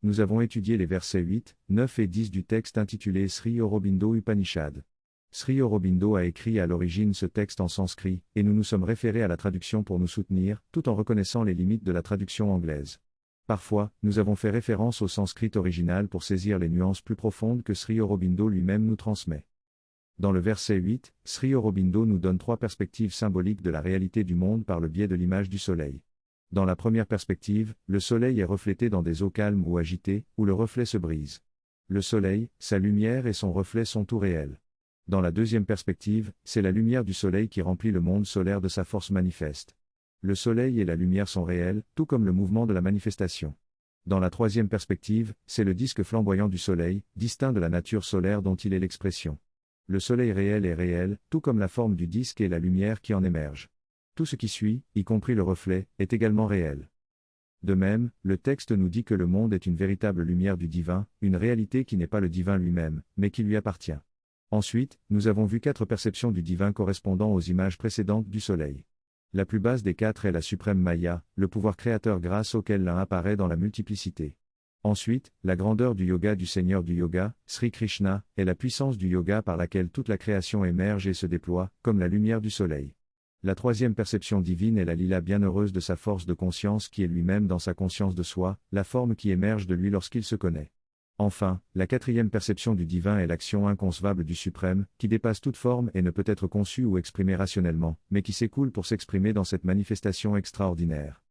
nous avons étudié les versets 8, 9 et 10 du texte intitulé Sri Aurobindo Upanishad. Sri Aurobindo a écrit à l'origine ce texte en sanskrit, et nous nous sommes référés à la traduction pour nous soutenir, tout en reconnaissant les limites de la traduction anglaise. Parfois, nous avons fait référence au sanskrit original pour saisir les nuances plus profondes que Sri Aurobindo lui-même nous transmet. Dans le verset 8, Sri Aurobindo nous donne 3 perspectives symboliques de la réalité du monde par le biais de l'image du soleil. Dans la première perspective, le soleil est reflété dans des eaux calmes ou agitées, où le reflet se brise. Le soleil, sa lumière et son reflet sont tout réels. Dans la deuxième perspective, c'est la lumière du soleil qui remplit le monde solaire de sa force manifeste. Le soleil et la lumière sont réels, tout comme le mouvement de la manifestation. Dans la troisième perspective, c'est le disque flamboyant du soleil, distinct de la nature solaire dont il est l'expression. Le soleil réel est réel, tout comme la forme du disque et la lumière qui en émerge. Tout ce qui suit, y compris le reflet, est également réel. De même, le texte nous dit que le monde est une véritable lumière du divin, une réalité qui n'est pas le divin lui-même, mais qui lui appartient. Ensuite, nous avons vu 4 perceptions du divin correspondant aux images précédentes du soleil. La plus basse des 4 est la suprême Maya, le pouvoir créateur grâce auquel l'un apparaît dans la multiplicité. Ensuite, la grandeur du yoga du Seigneur du yoga, Sri Krishna, est la puissance du yoga par laquelle toute la création émerge et se déploie, comme la lumière du soleil. La troisième perception divine est la lila bienheureuse de sa force de conscience qui est lui-même dans sa conscience de soi, la forme qui émerge de lui lorsqu'il se connaît. Enfin, la quatrième perception du divin est l'action inconcevable du suprême, qui dépasse toute forme et ne peut être conçue ou exprimée rationnellement, mais qui s'écoule pour s'exprimer dans cette manifestation extraordinaire.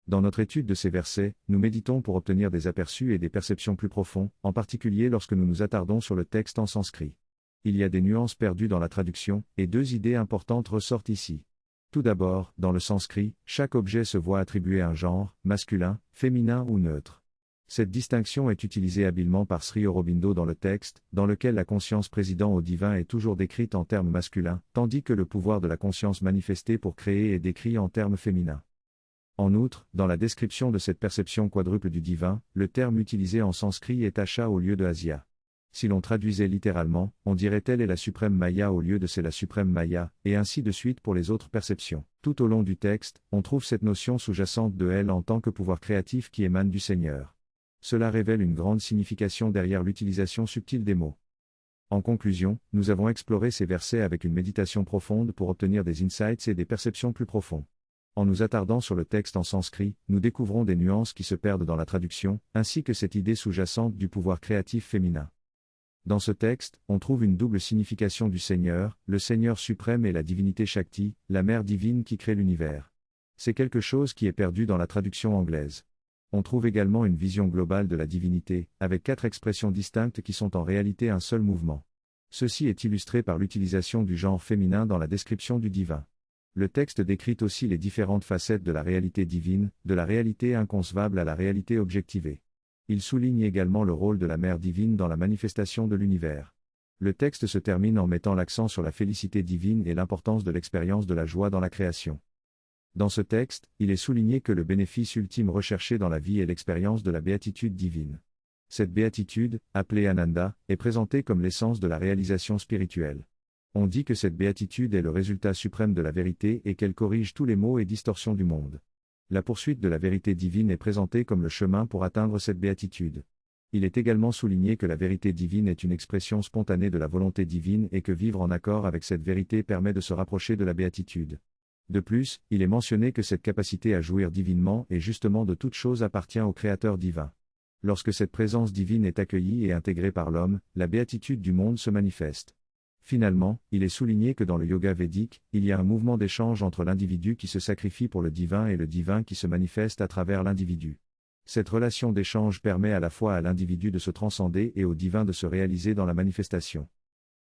Dans notre étude de ces versets, nous méditons pour obtenir des aperçus et des perceptions plus profonds, en particulier lorsque nous nous attardons sur le texte en sanskrit. Il y a des nuances perdues dans la traduction, et 2 idées importantes ressortent ici. Tout d'abord, dans le sanskrit, chaque objet se voit attribuer un genre, masculin, féminin ou neutre. Cette distinction est utilisée habilement par Sri Aurobindo dans le texte, dans lequel la conscience présidant au divin est toujours décrite en termes masculins, tandis que le pouvoir de la conscience manifestée pour créer est décrit en termes féminins. En outre, dans la description de cette perception quadruple du divin, le terme utilisé en sanskrit est Asha au lieu de Asya. Si l'on traduisait littéralement, on dirait telle est la suprême Maya au lieu de c'est la suprême Maya, et ainsi de suite pour les autres perceptions. Tout au long du texte, on trouve cette notion sous-jacente de elle en tant que pouvoir créatif qui émane du Seigneur. Cela révèle une grande signification derrière l'utilisation subtile des mots. En conclusion, nous avons exploré ces versets avec une méditation profonde pour obtenir des insights et des perceptions plus profondes. En nous attardant sur le texte en sanskrit, nous découvrons des nuances qui se perdent dans la traduction, ainsi que cette idée sous-jacente du pouvoir créatif féminin. Dans ce texte, on trouve une double signification du Seigneur, le Seigneur suprême et la divinité Shakti, la mère divine qui crée l'univers. C'est quelque chose qui est perdu dans la traduction anglaise. On trouve également une vision globale de la divinité, avec 4 expressions distinctes qui sont en réalité un seul mouvement. Ceci est illustré par l'utilisation du genre féminin dans la description du divin. Le texte décrit aussi les différentes facettes de la réalité divine, de la réalité inconcevable à la réalité objectivée. Il souligne également le rôle de la mère divine dans la manifestation de l'univers. Le texte se termine en mettant l'accent sur la félicité divine et l'importance de l'expérience de la joie dans la création. Dans ce texte, il est souligné que le bénéfice ultime recherché dans la vie est l'expérience de la béatitude divine. Cette béatitude, appelée Ananda, est présentée comme l'essence de la réalisation spirituelle. On dit que cette béatitude est le résultat suprême de la vérité et qu'elle corrige tous les maux et distorsions du monde. La poursuite de la vérité divine est présentée comme le chemin pour atteindre cette béatitude. Il est également souligné que la vérité divine est une expression spontanée de la volonté divine et que vivre en accord avec cette vérité permet de se rapprocher de la béatitude. De plus, il est mentionné que cette capacité à jouir divinement et justement de toute chose appartient au Créateur divin. Lorsque cette présence divine est accueillie et intégrée par l'homme, la béatitude du monde se manifeste. Finalement, il est souligné que dans le yoga védique, il y a un mouvement d'échange entre l'individu qui se sacrifie pour le divin et le divin qui se manifeste à travers l'individu. Cette relation d'échange permet à la fois à l'individu de se transcender et au divin de se réaliser dans la manifestation.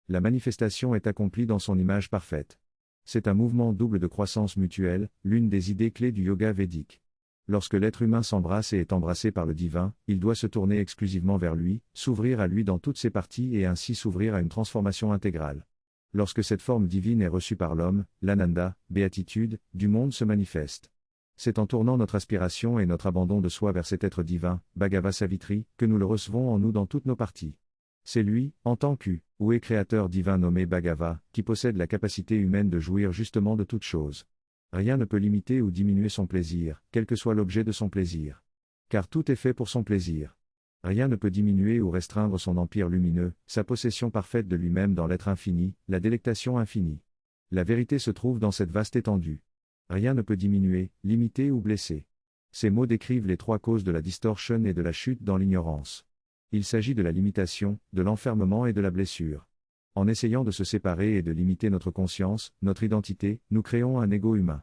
La manifestation est accomplie dans son image parfaite. C'est un mouvement double de croissance mutuelle, l'une des idées clés du yoga védique. Lorsque l'être humain s'embrasse et est embrassé par le divin, il doit se tourner exclusivement vers lui, s'ouvrir à lui dans toutes ses parties et ainsi s'ouvrir à une transformation intégrale. Lorsque cette forme divine est reçue par l'homme, l'ananda, béatitude, du monde se manifeste. C'est en tournant notre aspiration et notre abandon de soi vers cet être divin, Bhagava Savitri, que nous le recevons en nous dans toutes nos parties. C'est lui, en tant qu'U, ou est créateur divin nommé Bhagava, qui possède la capacité humaine de jouir justement de toutes choses. Rien ne peut limiter ou diminuer son plaisir, quel que soit l'objet de son plaisir. Car tout est fait pour son plaisir. Rien ne peut diminuer ou restreindre son empire lumineux, sa possession parfaite de lui-même dans l'être infini, la délectation infinie. La vérité se trouve dans cette vaste étendue. Rien ne peut diminuer, limiter ou blesser. Ces mots décrivent les trois causes de la distorsion et de la chute dans l'ignorance. Il s'agit de la limitation, de l'enfermement et de la blessure. En essayant de se séparer et de limiter notre conscience, notre identité, nous créons un ego humain.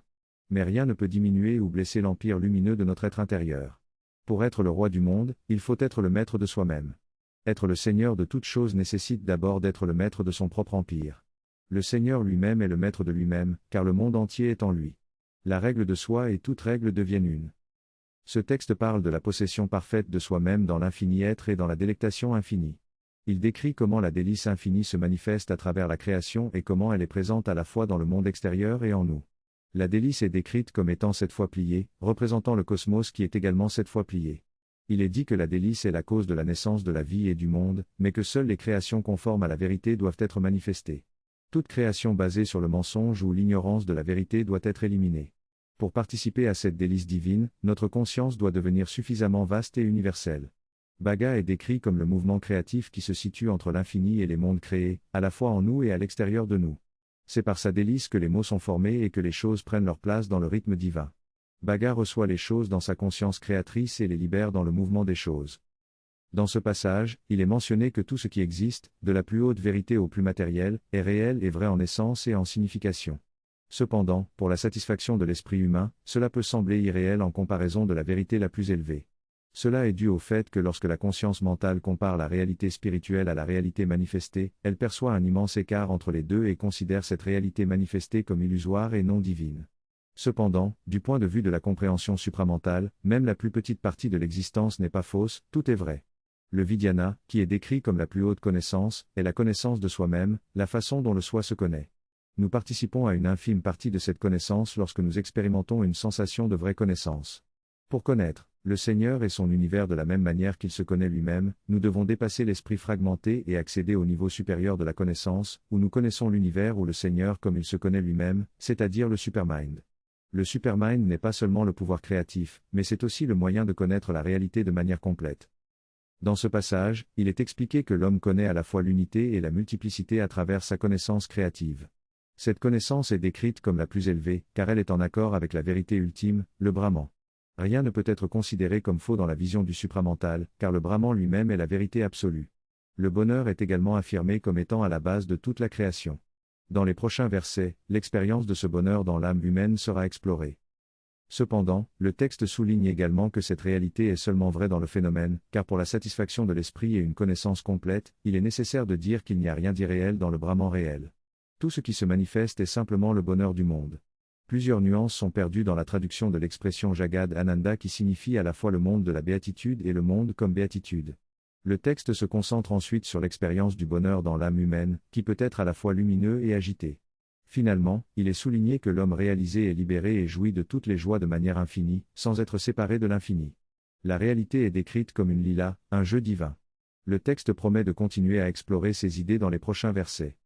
Mais rien ne peut diminuer ou blesser l'empire lumineux de notre être intérieur. Pour être le roi du monde, il faut être le maître de soi-même. Être le seigneur de toute chose nécessite d'abord d'être le maître de son propre empire. Le Seigneur lui-même est le maître de lui-même, car le monde entier est en lui. La règle de soi et toute règle deviennent une. Ce texte parle de la possession parfaite de soi-même dans l'infini être et dans la délectation infinie. Il décrit comment la délice infinie se manifeste à travers la création et comment elle est présente à la fois dans le monde extérieur et en nous. La délice est décrite comme étant 7 fois pliée, représentant le cosmos qui est également 7 fois plié. Il est dit que la délice est la cause de la naissance de la vie et du monde, mais que seules les créations conformes à la vérité doivent être manifestées. Toute création basée sur le mensonge ou l'ignorance de la vérité doit être éliminée. Pour participer à cette délice divine, notre conscience doit devenir suffisamment vaste et universelle. Bhaga est décrit comme le mouvement créatif qui se situe entre l'infini et les mondes créés, à la fois en nous et à l'extérieur de nous. C'est par sa délice que les mots sont formés et que les choses prennent leur place dans le rythme divin. Bhaga reçoit les choses dans sa conscience créatrice et les libère dans le mouvement des choses. Dans ce passage, il est mentionné que tout ce qui existe, de la plus haute vérité au plus matériel, est réel et vrai en essence et en signification. Cependant, pour la satisfaction de l'esprit humain, cela peut sembler irréel en comparaison de la vérité la plus élevée. Cela est dû au fait que lorsque la conscience mentale compare la réalité spirituelle à la réalité manifestée, elle perçoit un immense écart entre les deux et considère cette réalité manifestée comme illusoire et non divine. Cependant, du point de vue de la compréhension supramentale, même la plus petite partie de l'existence n'est pas fausse, tout est vrai. Le Vidyana, qui est décrit comme la plus haute connaissance, est la connaissance de soi-même, la façon dont le soi se connaît. Nous participons à une infime partie de cette connaissance lorsque nous expérimentons une sensation de vraie connaissance. Pour connaître le Seigneur et son univers de la même manière qu'il se connaît lui-même, nous devons dépasser l'esprit fragmenté et accéder au niveau supérieur de la connaissance, où nous connaissons l'univers ou le Seigneur comme il se connaît lui-même, c'est-à-dire le supermind. Le supermind n'est pas seulement le pouvoir créatif, mais c'est aussi le moyen de connaître la réalité de manière complète. Dans ce passage, il est expliqué que l'homme connaît à la fois l'unité et la multiplicité à travers sa connaissance créative. Cette connaissance est décrite comme la plus élevée, car elle est en accord avec la vérité ultime, le Brahman. Rien ne peut être considéré comme faux dans la vision du supramental, car le Brahman lui-même est la vérité absolue. Le bonheur est également affirmé comme étant à la base de toute la création. Dans les prochains versets, l'expérience de ce bonheur dans l'âme humaine sera explorée. Cependant, le texte souligne également que cette réalité est seulement vraie dans le phénomène, car pour la satisfaction de l'esprit et une connaissance complète, il est nécessaire de dire qu'il n'y a rien d'irréel dans le Brahman réel. Tout ce qui se manifeste est simplement le bonheur du monde. Plusieurs nuances sont perdues dans la traduction de l'expression Jagad Ananda qui signifie à la fois le monde de la béatitude et le monde comme béatitude. Le texte se concentre ensuite sur l'expérience du bonheur dans l'âme humaine, qui peut être à la fois lumineux et agité. Finalement, il est souligné que l'homme réalisé est libéré et jouit de toutes les joies de manière infinie, sans être séparé de l'infini. La réalité est décrite comme une lila, un jeu divin. Le texte promet de continuer à explorer ces idées dans les prochains versets.